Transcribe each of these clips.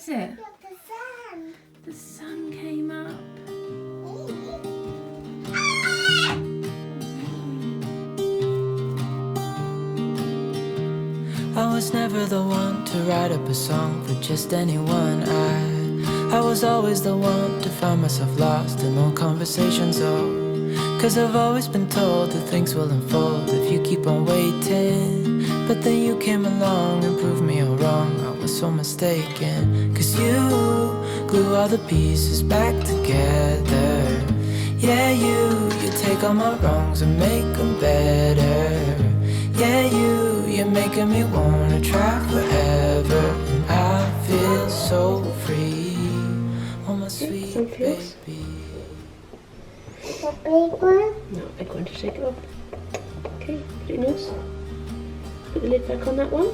is it? Look, the sun. The sun came up. I was never the one to write up a song for just anyone. I was always the one to find myself lost in long conversations. Oh, 'cause I've always been told that things will unfold if you keep on waiting. But then you came along and proved me all wrong. I was so mistaken. 'Cause you glue all the pieces back together. Yeah, you take all my wrongs and make them better. Yeah, you're making me wanna try forever. And I feel so free. Oh, my sweet baby. The big one? No, I'm going to shake it off. Okay, put it in yours. Put the lid back on that one.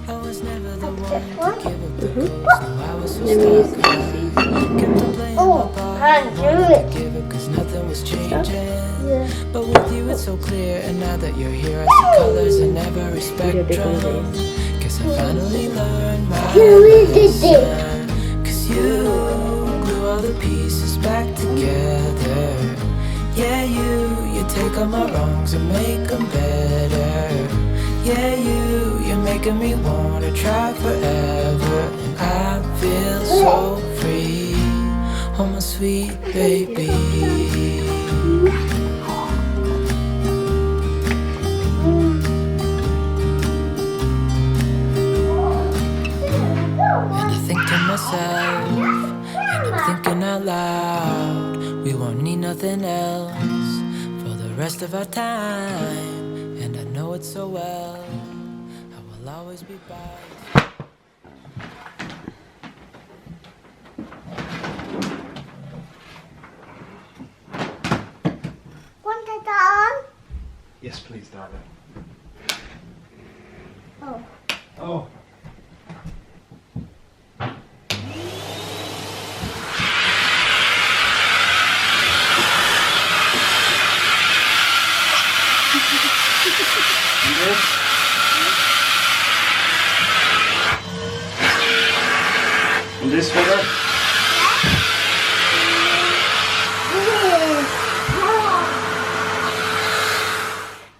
I was never the one one? to give up the ghost. No, I was so stuck. Kept on playing my part. I do it. Give up 'cause nothing was changing. Yeah. But with you it's so clear. And now that you're here I see colors in every spectrum. Guess I finally learned my lesson. 'Cause you glue all the pieces back together. Yeah, you take all my wrongs and make them better. Yeah, you're making me wanna try forever. And I feel so free. Oh, my sweet baby. And I think to myself, and I'm thinking out loud, we won't need nothing else for the rest of our time. And I know it so well, I will always be by. Want it on? Yes, please, darling. Oh. Oh. And this? And this for her?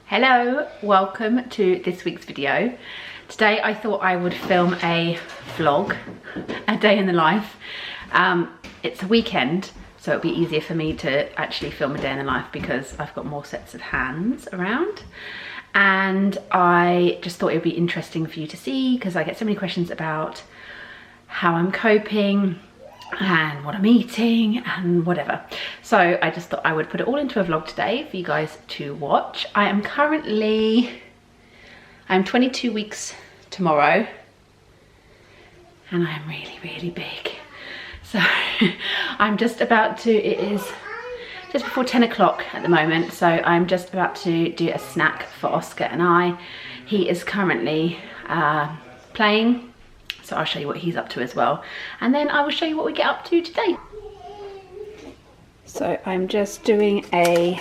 Hello, welcome to this week's video. Today I thought I would film a vlog, a day in the life. It's a weekend, so it'll be easier for me to actually film a day in the life because I've got more sets of hands around. And I just thought it would be interesting for you to see because I get so many questions about how I'm coping and what I'm eating and whatever. So I just thought I would put it all into a vlog today for you guys to watch. I'm 22 weeks tomorrow and I'm really big. So I'm just about to, it is just before 10 o'clock at the moment. So I'm just about to do a snack for Oscar and I. He is currently playing. So I'll show you what he's up to as well. And then I will show you what we get up to today. So I'm just doing a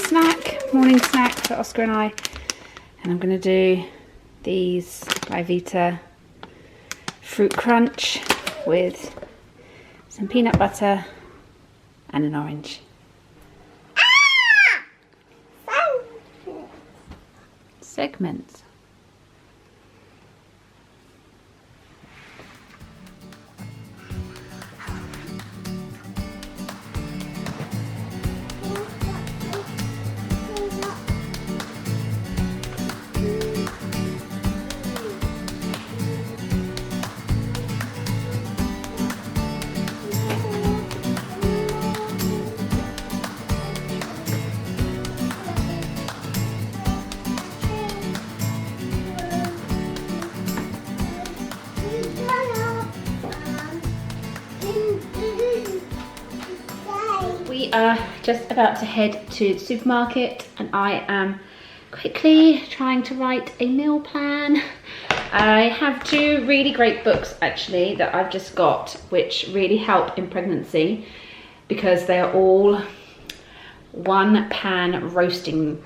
snack, morning snack for Oscar and I. And I'm gonna do these Vita Fruit Crunch with some peanut butter and an orange. Segments. We are just about to head to the supermarket and I am quickly trying to write a meal plan. I have two really great books actually that I've just got which really help in pregnancy because they are all one pan roasting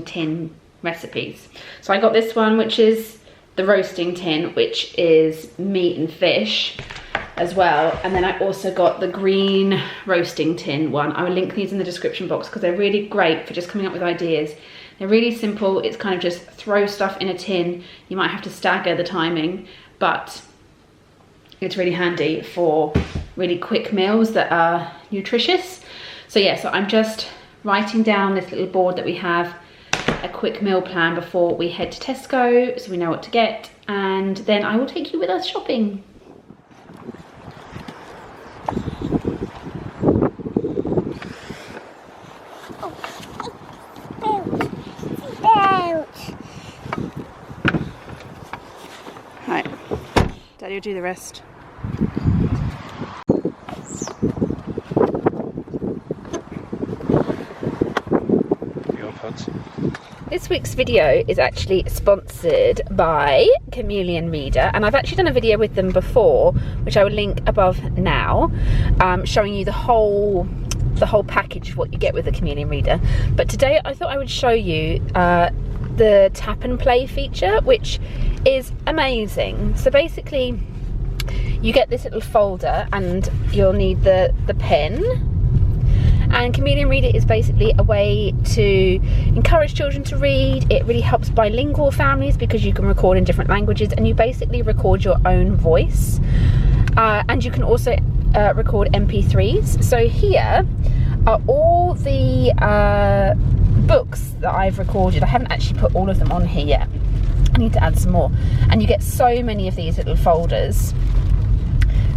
tin recipes. So I got this one which is the roasting tin, which is meat and fish as well. And then I also got the green roasting tin one. I will link these in the description box because they're really great for just coming up with ideas. They're really simple. It's kind of just throw stuff in a tin. You might have to stagger the timing, but it's really handy for really quick meals that are nutritious. So yeah, so I'm just writing down this little board that we have, a quick meal plan before we head to Tesco, so we know what to get, and then I will take you with us shopping. Right, Daddy will do the rest. This week's video is actually sponsored by Chameleon Reader, and I've actually done a video with them before, which I will link above now, showing you the whole package of what you get with the Chameleon Reader. But today I thought I would show you the tap and play feature, which is amazing. So basically you get this little folder and you'll need the pen. And Chameleon Reader is basically a way to encourage children to read. It really helps bilingual families because you can record in different languages and you basically record your own voice. And you can also record MP3s. So here are all the books that I've recorded. I haven't actually put all of them on here yet. I need to add some more. And you get so many of these little folders.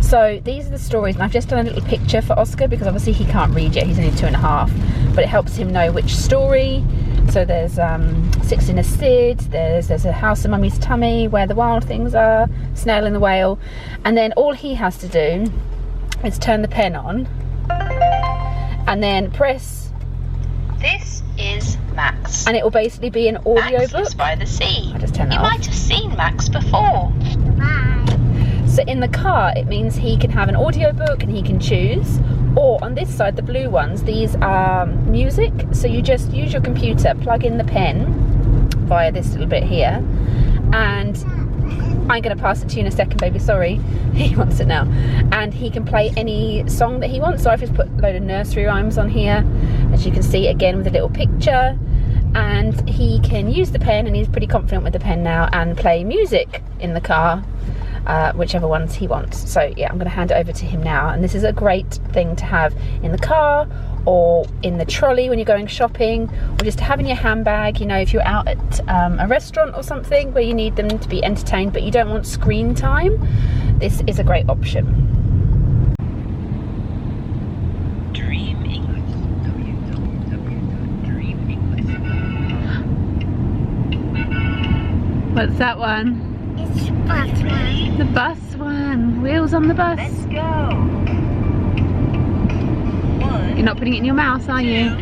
So these are the stories, and I've just done a little picture for Oscar because obviously he can't read yet, he's only 2.5, but it helps him know which story. So there's Six in a Sid, there's a House of Mummy's Tummy, Where the Wild Things Are, Snail and the Whale, and then all he has to do is turn the pen on and then press This is Max. and it will basically be an audio Max book. lives by the sea. I'll just turn that You off. might have seen Max before. So in the car, it means he can have an audiobook and he can choose. Or on this side, the blue ones, these are music. So you just use your computer, plug in the pen via this little bit here. And I'm going to pass it to you in a second, baby, sorry. He wants it now. And he can play any song that he wants. So I've just put a load of nursery rhymes on here, as you can see, again with a little picture. And he can use the pen, and he's pretty confident with the pen now, and play music in the car. Whichever ones he wants. So yeah, I'm going to hand it over to him now, and this is a great thing to have in the car or in the trolley when you're going shopping, or just to have in your handbag, you know, if you're out at a restaurant or something where you need them to be entertained but you don't want screen time. This is a great option. Dream English. www.dreamenglish. What's that one? It's bus one. The bus one. Wheels on the bus. Let's go. 1, You're not putting it in your mouth, are you? 2,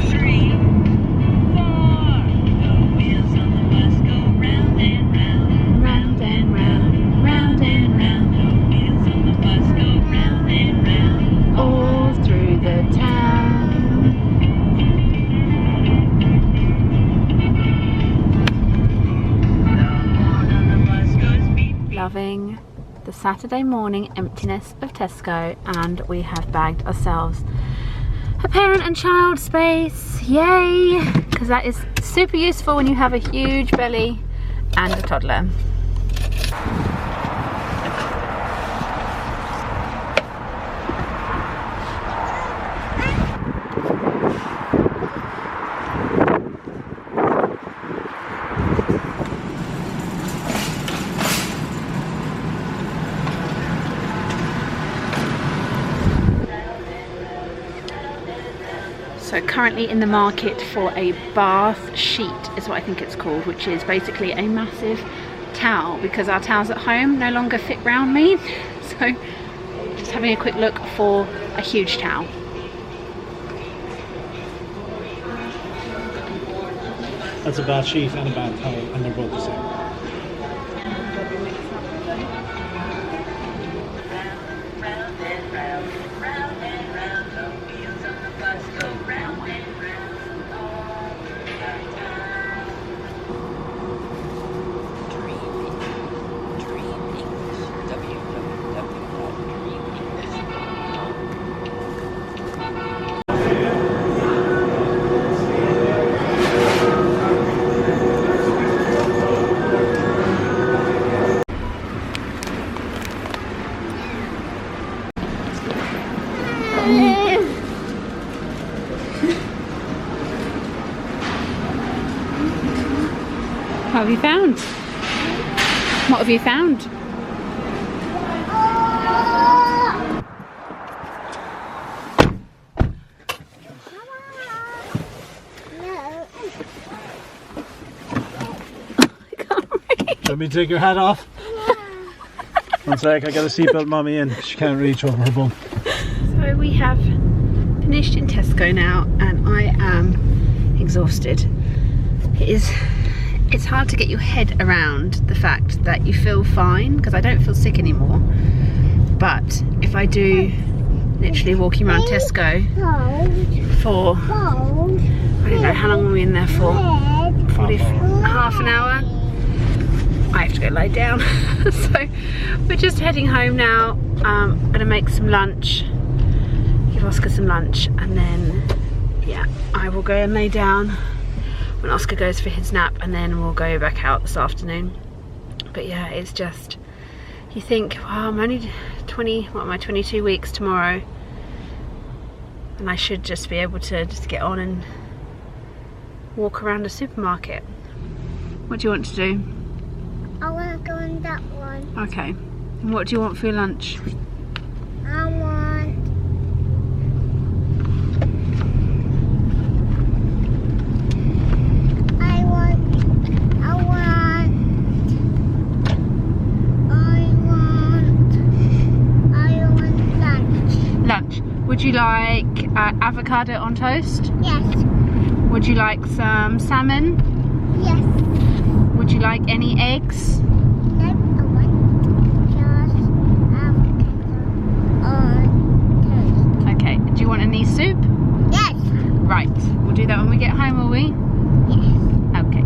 3, 4. The wheels on the bus go round and round. Round and round, round and round, The wheels on the bus go round and round. all through the town. Loving the Saturday morning emptiness of Tesco, and we have bagged ourselves a parent and child space. Yay! Because that is super useful when you have a huge belly and a toddler. So currently in the market for a bath sheet is what I think it's called, which is basically a massive towel, because our towels at home no longer fit round me. So just having a quick look for a huge towel. That's a bath sheet and a bath towel, and they're both the same. What have you found? What have you found? Let me take your hat off. One sec, I got a seatbelt mommy in. She can't reach over her bum. So we have finished in Tesco now and I am exhausted. It's hard to get your head around the fact that you feel fine, because I don't feel sick anymore. But if I do literally walking around Tesco for, I don't know, how long were we in there for? Probably half an hour. I have to go lie down. So we're just heading home now. I'm gonna make some lunch, give Oscar some lunch, and then yeah, I will go and lay down when Oscar goes for his nap, and then we'll go back out this afternoon. But yeah, it's just, you think, wow, I'm only 22 weeks tomorrow, and I should just be able to just get on and walk around a supermarket. What do you want to do? I want to go on that one. Okay. And what do you want for your lunch? I want... Lunch. Would you like avocado on toast? Yes. Would you like some salmon? Yes. Would you like any eggs? No, I want just avocado on toast. Okay. Do you want any soup? Yes. Right. We'll do that when we get home, will we? Yes. Okay.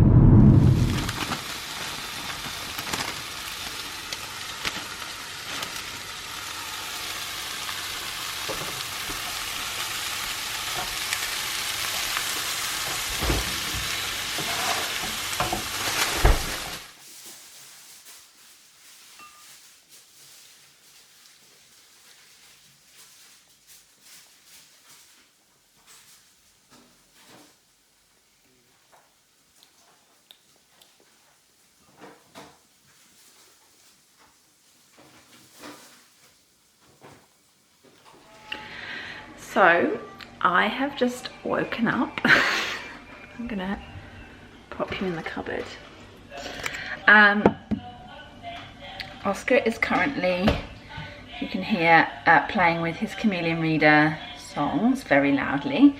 So I have just woken up. I'm gonna pop you in the cupboard. Oscar is currently, you can hear, playing with his Chameleon reader songs very loudly.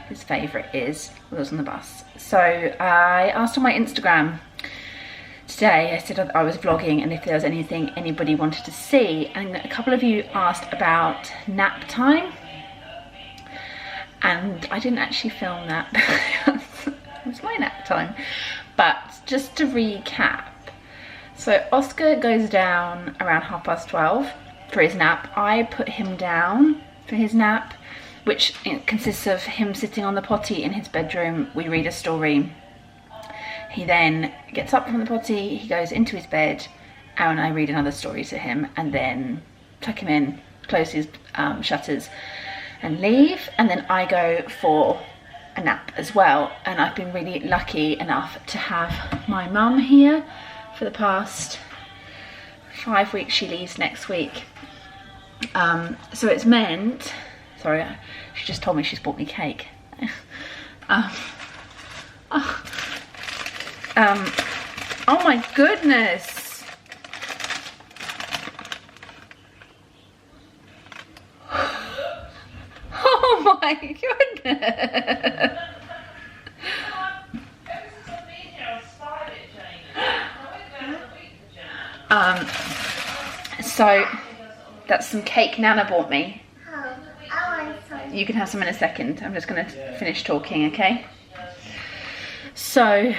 His favourite is Wheels on the Bus. So I asked on my Instagram today, I said I was vlogging and if there was anything anybody wanted to see, and a couple of you asked about nap time. And I didn't actually film that because it was my nap time. But just to recap, so Oscar goes down around 12:30 for his nap. I put him down for his nap, which consists of him sitting on the potty in his bedroom. We read a story. He then gets up from the potty, he goes into his bed, and I read another story to him, and then tuck him in, close his shutters, and leave. And then I go for a nap as well. And I've been really lucky enough to have my mum here for the past 5 weeks. She leaves next week. So it's meant, sorry, she just told me she's bought me cake. Oh my goodness. Oh my goodness. So that's some cake Nana bought me. Oh, I want some. You can have some in a second. I'm just going to finish talking, okay? So,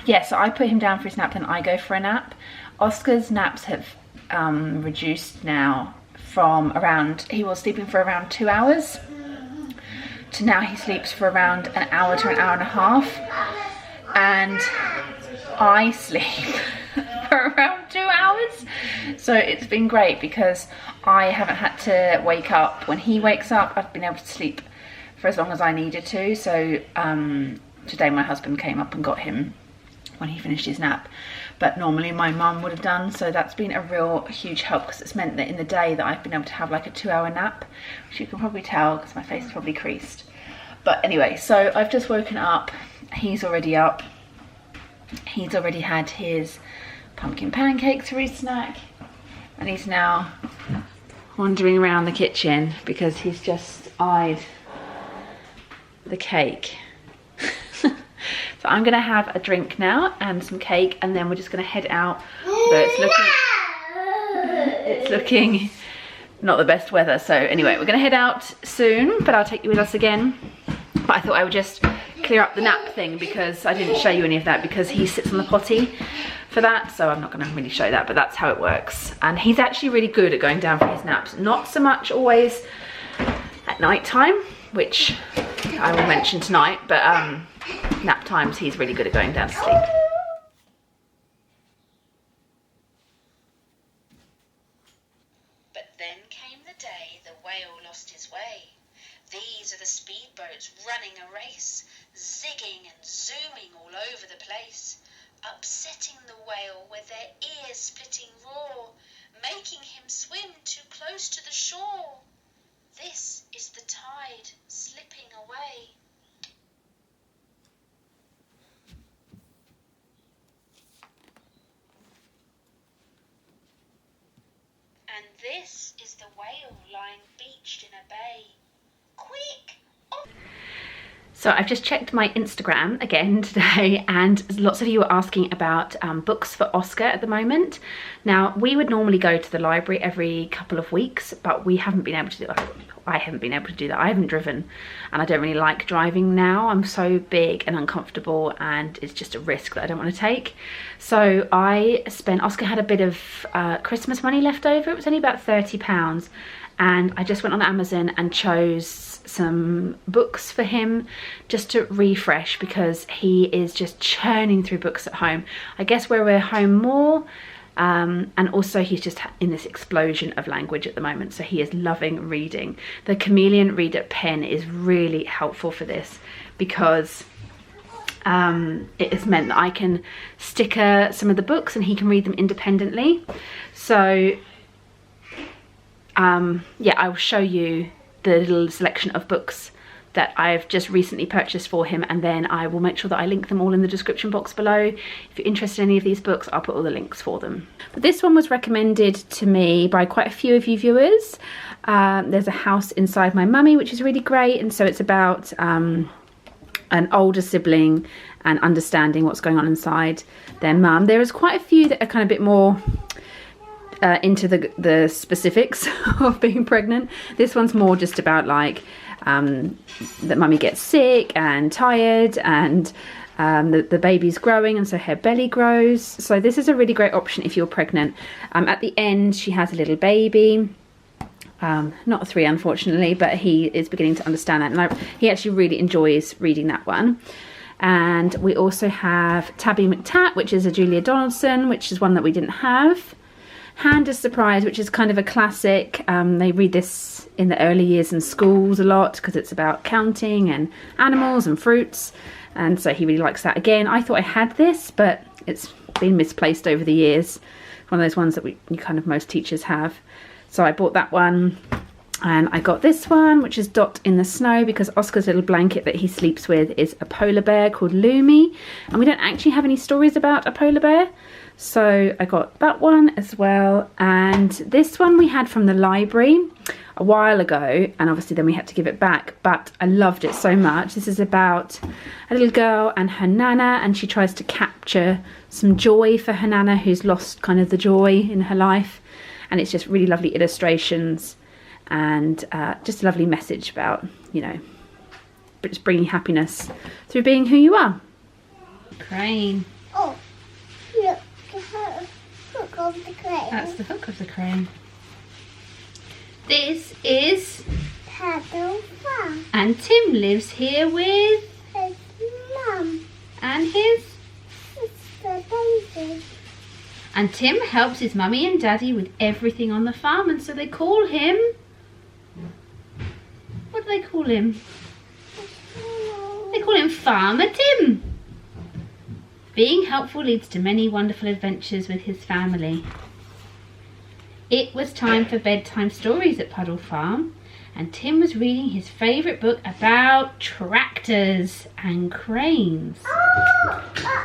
yeah, so I put him down for his nap, then I go for a nap. Oscar's naps have reduced now from around, he was sleeping for around 2 hours, to now he sleeps for around an hour to an hour and a half. And I sleep for around 2 hours. So it's been great because I haven't had to wake up. When he wakes up, I've been able to sleep for as long as I needed to. So today my husband came up and got him when he finished his nap, but normally my mum would have done. So that's been a real huge help, because it's meant that in the day that I've been able to have like a 2-hour nap, which you can probably tell because my face is probably creased. But anyway, so I've just woken up, he's already up, he's already had his pumpkin pancakes for his snack, and he's now wandering around the kitchen because he's just eyed the cake. So I'm gonna have a drink now and some cake, and then we're just gonna head out. Although it's looking not the best weather. So anyway, we're gonna head out soon, but I'll take you with us again. But I thought I would just clear up the nap thing, because I didn't show you any of that because he sits on the potty for that, so I'm not going to really show that, but that's how it works. And he's actually really good at going down for his naps, not so much always at night time, which I will mention tonight, but nap times he's really good at going down to sleep. But then came the day the whale lost his way. These are the speedboats running a race, zigging and zooming all over the place, upsetting the whale with their ear-splitting roar, making him swim too close to the shore. This is the tide slipping away. And this is the whale lying beached in a bay. Quick! So I've just checked my Instagram again today, and lots of you are asking about books for Oscar at the moment. Now, we would normally go to the library every couple of weeks, but we haven't been able to do that. I haven't been able to do that. I haven't driven, and I don't really like driving now. I'm so big and uncomfortable, and it's just a risk that I don't want to take. So Oscar had a bit of Christmas money left over. It was only about £30. And I just went on Amazon and chose some books for him just to refresh, because he is just churning through books at home. I guess where we're home more, and also he's just in this explosion of language at the moment, so he is loving reading. The Chameleon Reader pen is really helpful for this, because it has meant that I can sticker some of the books and he can read them independently. So yeah, I will show you the little selection of books that I've just recently purchased for him, and then I will make sure that I link them all in the description box below. If you're interested in any of these books, I'll put all the links for them. But this one was recommended to me by quite a few of you viewers. There's a House Inside My Mummy, which is really great, and so it's about an older sibling and understanding what's going on inside their mum. There is quite a few that are kind of a bit more into the specifics of being pregnant. This one's more just about like that mummy gets sick and tired, and the baby's growing, and so her belly grows. So this is a really great option if you're pregnant. At the end she has a little baby, not 3 unfortunately, but he is beginning to understand that, and he actually really enjoys reading that one. And we also have Tabby McTat, which is a Julia Donaldson, which is one that we didn't have. Hand is Surprise, which is kind of a classic. They read this in the early years in schools a lot because it's about counting and animals and fruits, and so he really likes that. Again, I thought I had this, but it's been misplaced over the years. One of those ones that most teachers have. So I bought that one, and I got this one, which is Dot in the Snow, because Oscar's little blanket that he sleeps with is a polar bear called Lumi, and we don't actually have any stories about a polar bear. So I got that one as well, and this one we had from the library a while ago, and obviously then we had to give it back, but I loved it so much. This is about a little girl and her nana, and she tries to capture some joy for her nana who's lost kind of the joy in her life, and it's just really lovely illustrations and just a lovely message about, you know, just bringing happiness through being who you are. Crane. Oh, look. The hook of the crane. That's the hook of the crane. This is Paddle Farm. And Tim lives here with His mum. and his Sister Daisy. and Tim helps his mummy and daddy with everything on the farm, and so they call him, what do they call him? They call him Farmer Tim. Being helpful leads to many wonderful adventures with his family. It was time for bedtime stories at Puddle Farm, and Tim was reading his favourite book about tractors and cranes. I've got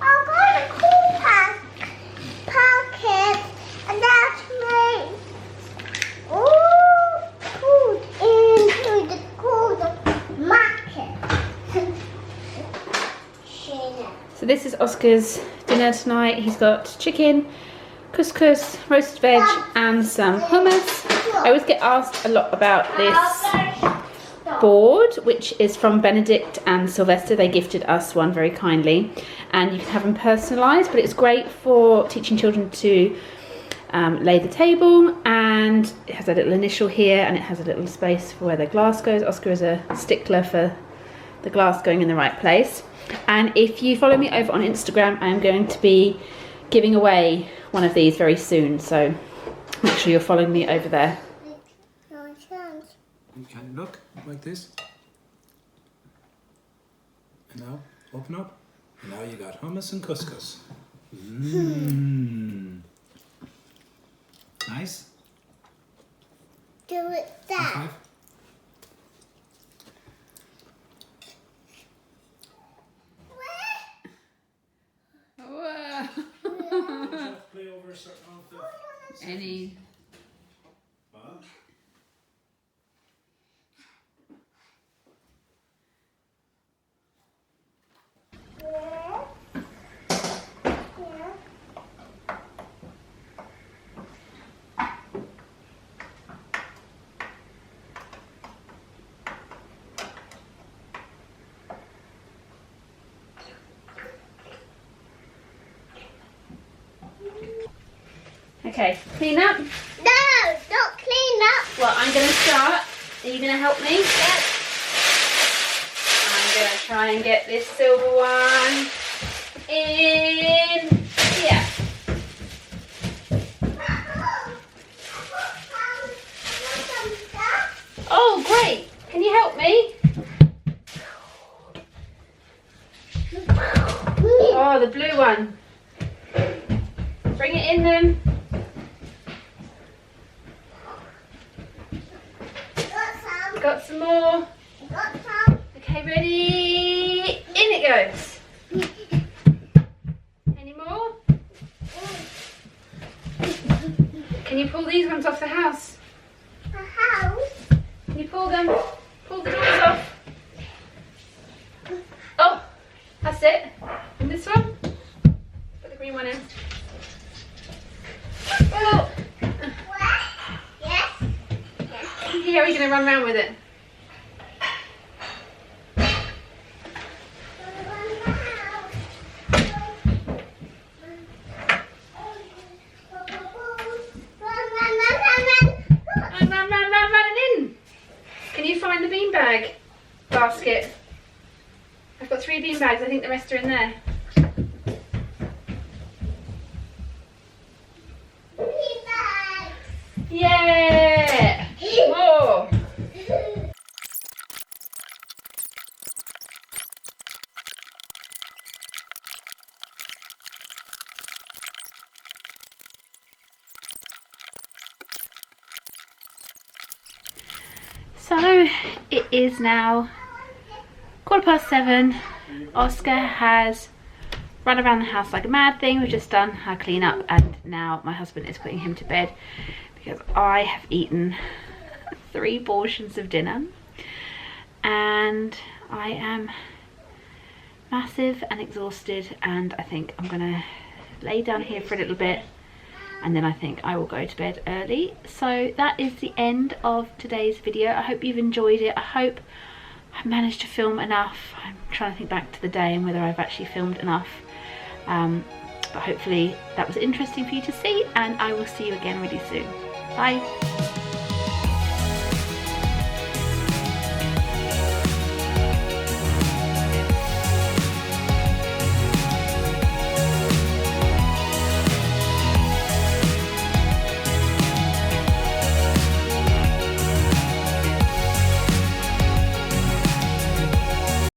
a cool packet, and that's me. Oh, put into the cool market. So this is Oscar's dinner tonight. He's got chicken, couscous, roasted veg and some hummus. I always get asked a lot about this board, which is from Benedict and Sylvester. They gifted us one very kindly, and you can have them personalised, but it's great for teaching children to lay the table, and it has a little initial here and it has a little space for where the glass goes. Oscar is a stickler for the glass going in the right place. And if you follow me over on Instagram, I am going to be giving away one of these very soon, so make sure you're following me over there. You can look like this. And now open up. And now you got hummus and couscous. Mmm. Nice. Do it that. Five. Play over a certain amount of Any Okay, clean up. No, not clean up. Well, I'm going to start. Are you going to help me? Yep. I'm going to try and get this silver one in here. Oh, great. Can you help me? Oh, the blue one. Bring it in then. Got some more. Okay, ready? In it goes. Any more? Can you pull these ones off the house? A house? Can you pull them? Pull the doors off. Oh, that's it. And this one? Put the green one in. Oh. Yes. Here, are you going to run around with it? Run it in. Can you find the beanbag basket? I've got 3 bean bags. I think the rest are in there. Yeah! More! So it is now 7:15. Oscar has run around the house like a mad thing. We've just done our clean up and now my husband is putting him to bed because I have eaten 3 portions of dinner and I am massive and exhausted, and I think I'm gonna lay down here for a little bit and then I think I will go to bed early. So that is the end of today's video. I hope you've enjoyed it. I hope I managed to film enough. I'm trying to think back to the day and whether I've actually filmed enough. But hopefully that was interesting for you to see, and I will see you again really soon. Bye.